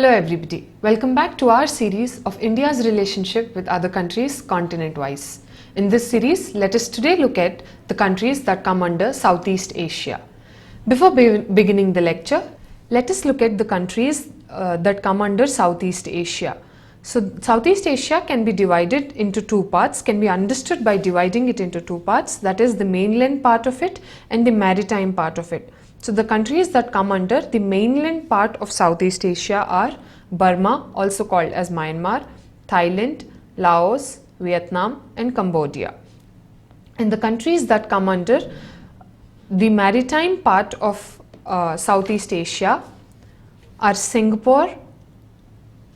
Hello everybody, welcome back to our series of India's relationship with other countries continent-wise. In this series, let us today look at the countries that come under Southeast Asia. Before beginning the lecture, let us look at the countries that come under Southeast Asia. So Southeast Asia can be divided into two parts, can be understood by dividing it into two parts, that is the mainland part of it and the maritime part of it. So the countries that come under the mainland part of Southeast Asia are Burma, also called as Myanmar, Thailand, Laos, Vietnam and Cambodia. And the countries that come under the maritime part of Southeast Asia are Singapore,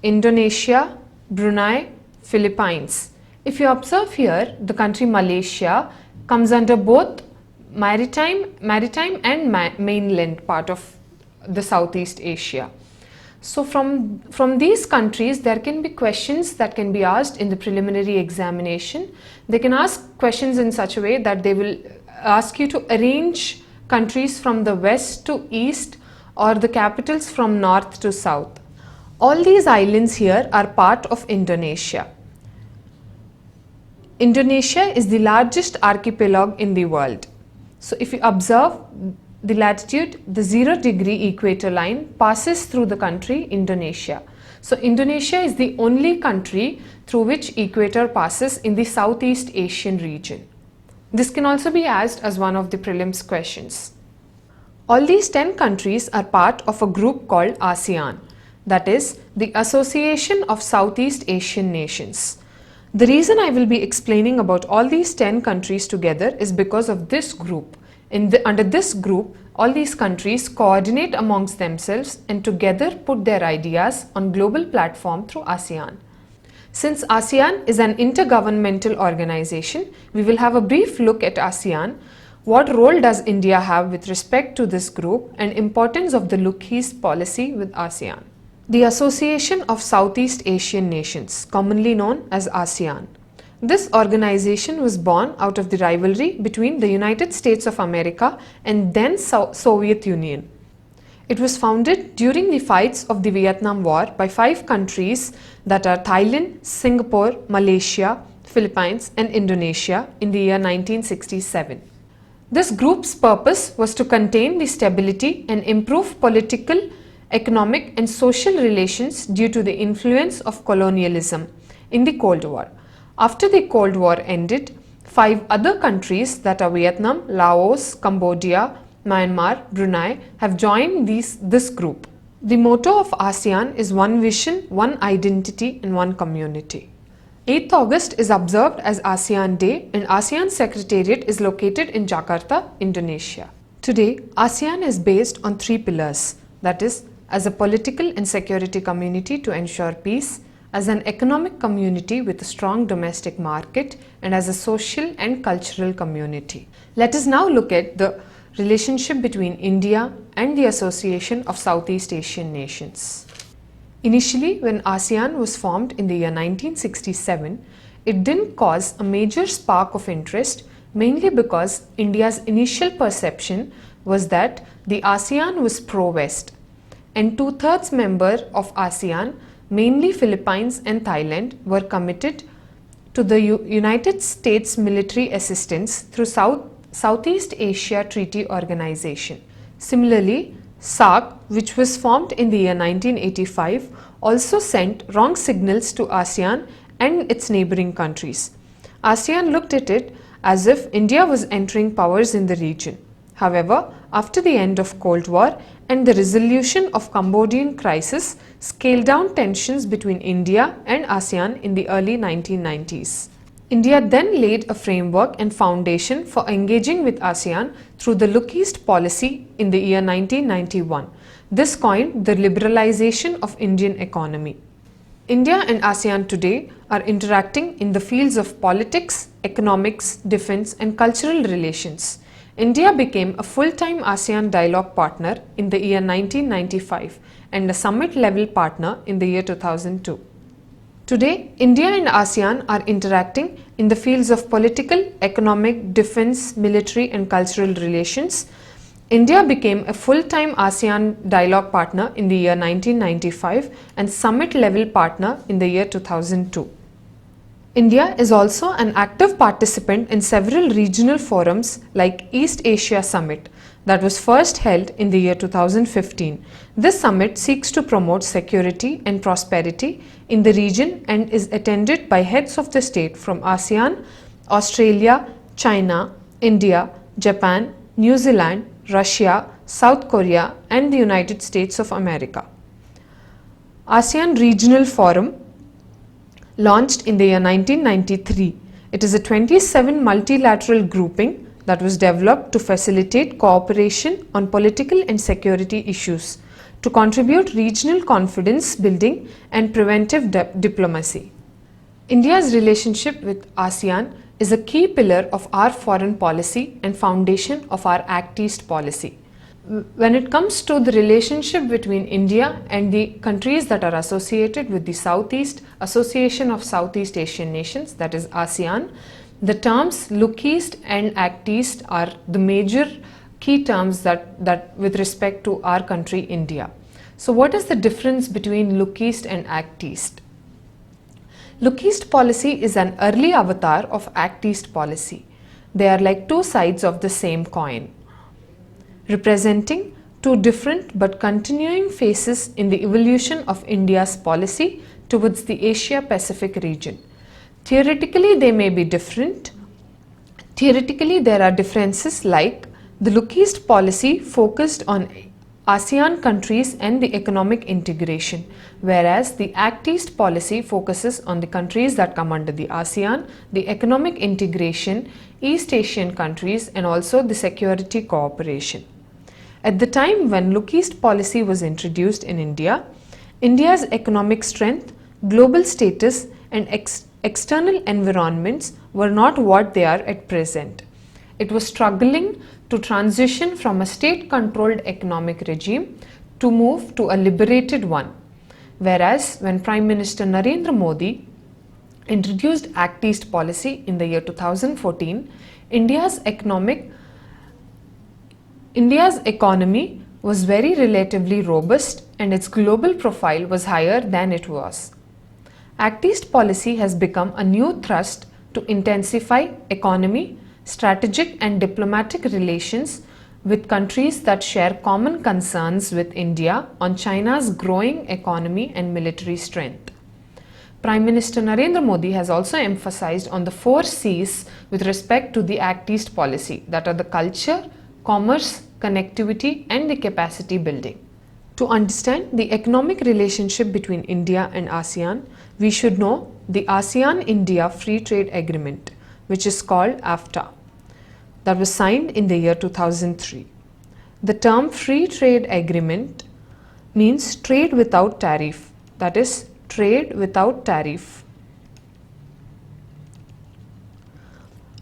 Indonesia, Brunei, Philippines. If you observe here, the country Malaysia comes under both maritime and mainland part of the Southeast Asia. So from these countries there can be questions that can be asked in the preliminary examination. They can ask questions in such a way that they will ask you to arrange countries from the west to east or the capitals from north to south. All these islands here are part of Indonesia. Indonesia is the largest archipelago in the world. So if you observe the latitude, the 0-degree equator line passes through the country Indonesia. So Indonesia is the only country through which equator passes in the Southeast Asian region. This can also be asked as one of the prelims questions. All these 10 countries are part of a group called ASEAN, that is the Association of Southeast Asian Nations. The reason I will be explaining about all these 10 countries together is because of this group. Under this group, all these countries coordinate amongst themselves and together put their ideas on global platform through ASEAN. Since ASEAN is an intergovernmental organization, we will have a brief look at ASEAN. What role does India have with respect to this group and importance of the Look East policy with ASEAN? The Association of Southeast Asian Nations, commonly known as ASEAN. This organization was born out of the rivalry between the United States of America and then Soviet Union. It was founded during the fights of the Vietnam War by 5 countries that are Thailand, Singapore, Malaysia, Philippines and Indonesia in the year 1967. This group's purpose was to contain the stability and improve political, economic and social relations due to the influence of colonialism in the Cold War. After the Cold War ended, 5 other countries that are Vietnam, Laos, Cambodia, Myanmar, Brunei have joined this group. The motto of ASEAN is one vision, one identity and one community. 8th August is observed as ASEAN Day and ASEAN Secretariat is located in Jakarta, Indonesia. Today, ASEAN is based on 3 pillars, that is, as a political and security community to ensure peace, as an economic community with a strong domestic market, and as a social and cultural community. Let us now look at the relationship between India and the Association of Southeast Asian Nations. Initially, when ASEAN was formed in the year 1967, it didn't cause a major spark of interest, mainly because India's initial perception was that the ASEAN was pro-West, and 2/3 members of ASEAN, mainly Philippines and Thailand, were committed to the United States military assistance through Southeast Asia Treaty Organization. Similarly, SAARC, which was formed in the year 1985, also sent wrong signals to ASEAN and its neighboring countries. ASEAN looked at it as if India was entering powers in the region. However, after the end of Cold War and the resolution of Cambodian crisis scaled down tensions between India and ASEAN in the early 1990s. India then laid a framework and foundation for engaging with ASEAN through the Look East policy in the year 1991. This coined the liberalization of Indian economy. India and ASEAN today are interacting in the fields of politics, economics, defense and cultural relations. India became a full-time ASEAN dialogue partner in the year 1995 and a summit-level partner in the year 2002. Today, India and ASEAN are interacting in the fields of political, economic, defense, military and cultural relations. India became a full-time ASEAN dialogue partner in the year 1995 and summit-level partner in the year 2002. India is also an active participant in several regional forums like East Asia Summit that was first held in the year 2015. This summit seeks to promote security and prosperity in the region and is attended by heads of the state from ASEAN, Australia, China, India, Japan, New Zealand, Russia, South Korea and the United States of America. ASEAN Regional Forum launched in the year 1993. It is a 27 multilateral grouping that was developed to facilitate cooperation on political and security issues, to contribute regional confidence building and preventive diplomacy. India's relationship with ASEAN is a key pillar of our foreign policy and foundation of our Act East policy. When it comes to the relationship between India and the countries that are associated with the Southeast Association of Southeast Asian Nations, that is ASEAN, the terms Look East and Act East are the major key terms that with respect to our country India. So what is the difference between Look East and Act East? Look East policy is an early avatar of Act East policy. They are like two sides of the same coin, representing two different but continuing phases in the evolution of India's policy towards the Asia-Pacific region. Theoretically, they may be different. Theoretically, there are differences like the Look East policy focused on ASEAN countries and the economic integration, whereas the Act East policy focuses on the countries that come under the ASEAN, the economic integration, East Asian countries and also the security cooperation. At the time when Look East policy was introduced in India, India's economic strength, global status and external environments were not what they are at present. It was struggling to transition from a state-controlled economic regime to move to a liberated one. Whereas when Prime Minister Narendra Modi introduced Act East policy in the year 2014, India's economy was very relatively robust and its global profile was higher than it was. Act East policy has become a new thrust to intensify economy, strategic and diplomatic relations with countries that share common concerns with India on China's growing economy and military strength. Prime Minister Narendra Modi has also emphasized on the 4 C's with respect to the Act East policy, that are the culture, commerce, connectivity and the capacity building. To understand the economic relationship between India and ASEAN, we should know the ASEAN-India Free Trade Agreement, which is called AFTA, that was signed in the year 2003. The term Free Trade Agreement means trade without tariff, that is trade without tariff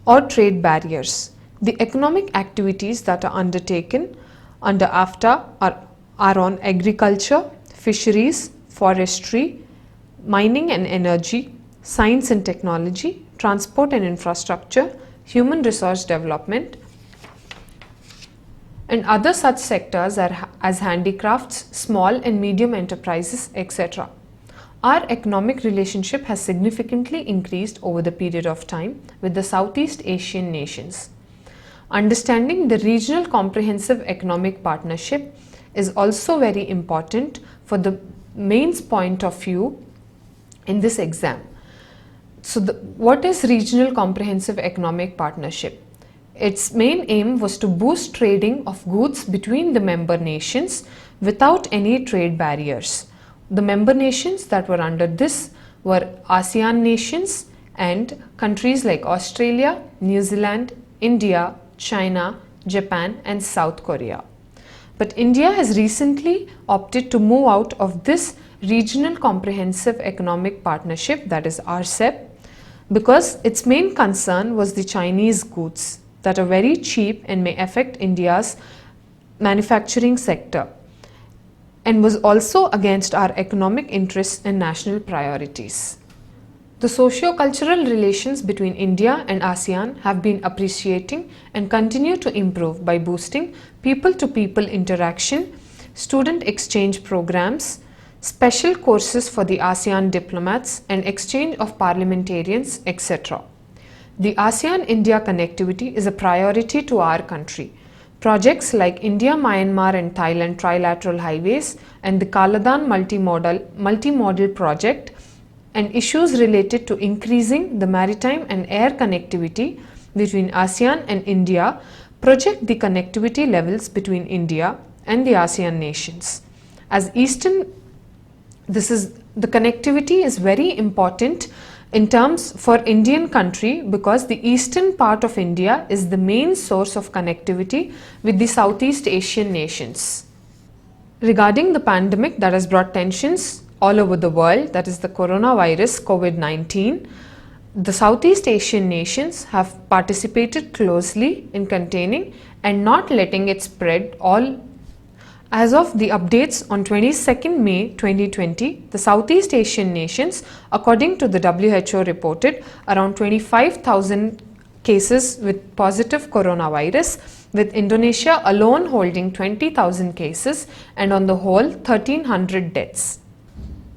or trade barriers. The economic activities that are undertaken under AFTA are on agriculture, fisheries, forestry, mining and energy, science and technology, transport and infrastructure, human resource development, and other such sectors as handicrafts, small and medium enterprises, etc. Our economic relationship has significantly increased over the period of time with the Southeast Asian nations. Understanding the regional comprehensive economic partnership is also very important for the mains point of view in this exam. So what is regional comprehensive economic partnership? Its main aim was to boost trading of goods between the member nations without any trade barriers. The member nations that were under this were ASEAN nations and countries like Australia, New Zealand, India, China, Japan and South Korea. But India has recently opted to move out of this Regional Comprehensive Economic Partnership, that is RCEP, because its main concern was the Chinese goods that are very cheap and may affect India's manufacturing sector, and was also against our economic interests and national priorities. The socio-cultural relations between India and ASEAN have been appreciating and continue to improve by boosting people-to-people interaction, student exchange programs, special courses for the ASEAN diplomats and exchange of parliamentarians, etc. The ASEAN-India connectivity is a priority to our country. Projects like India, Myanmar and Thailand trilateral highways and the Kaladan multimodal project and issues related to increasing the maritime and air connectivity between ASEAN and India project the connectivity levels between India and the ASEAN nations. As the connectivity is very important in terms for Indian country because the eastern part of India is the main source of connectivity with the Southeast Asian nations. Regarding the pandemic that has brought tensions all over the world, that is the coronavirus COVID-19, the Southeast Asian nations have participated closely in containing and not letting it spread all. As of the updates on 22nd May 2020, the Southeast Asian nations, according to the WHO, reported around 25,000 cases with positive coronavirus, with Indonesia alone holding 20,000 cases and on the whole 1,300 deaths.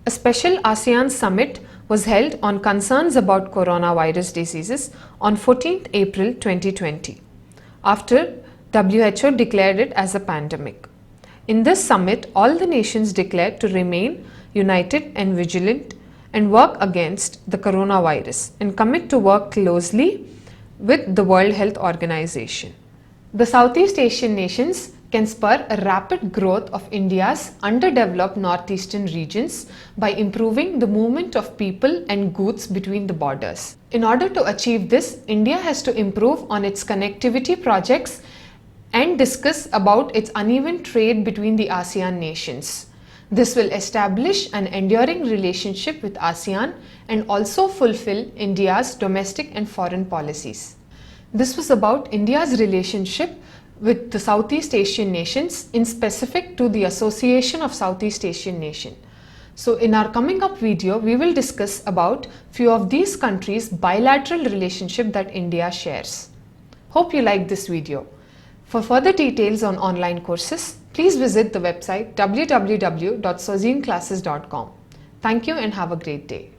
A special ASEAN summit was held on concerns about coronavirus diseases on 14th April 2020, after WHO declared it as a pandemic. In this summit, all the nations declared to remain united and vigilant and work against the coronavirus and commit to work closely with the World Health Organization. The Southeast Asian nations can spur a rapid growth of India's underdeveloped northeastern regions by improving the movement of people and goods between the borders. In order to achieve this, India has to improve on its connectivity projects and discuss about its uneven trade between the ASEAN nations. This will establish an enduring relationship with ASEAN and also fulfill India's domestic and foreign policies. This was about India's relationship with the Southeast Asian nations, in specific to the Association of Southeast Asian Nations. So in our coming up video, we will discuss about few of these countries' bilateral relationship that India shares. Hope you liked this video. For further details on online courses, please visit the website www.socioclasses.com. Thank you and have a great day.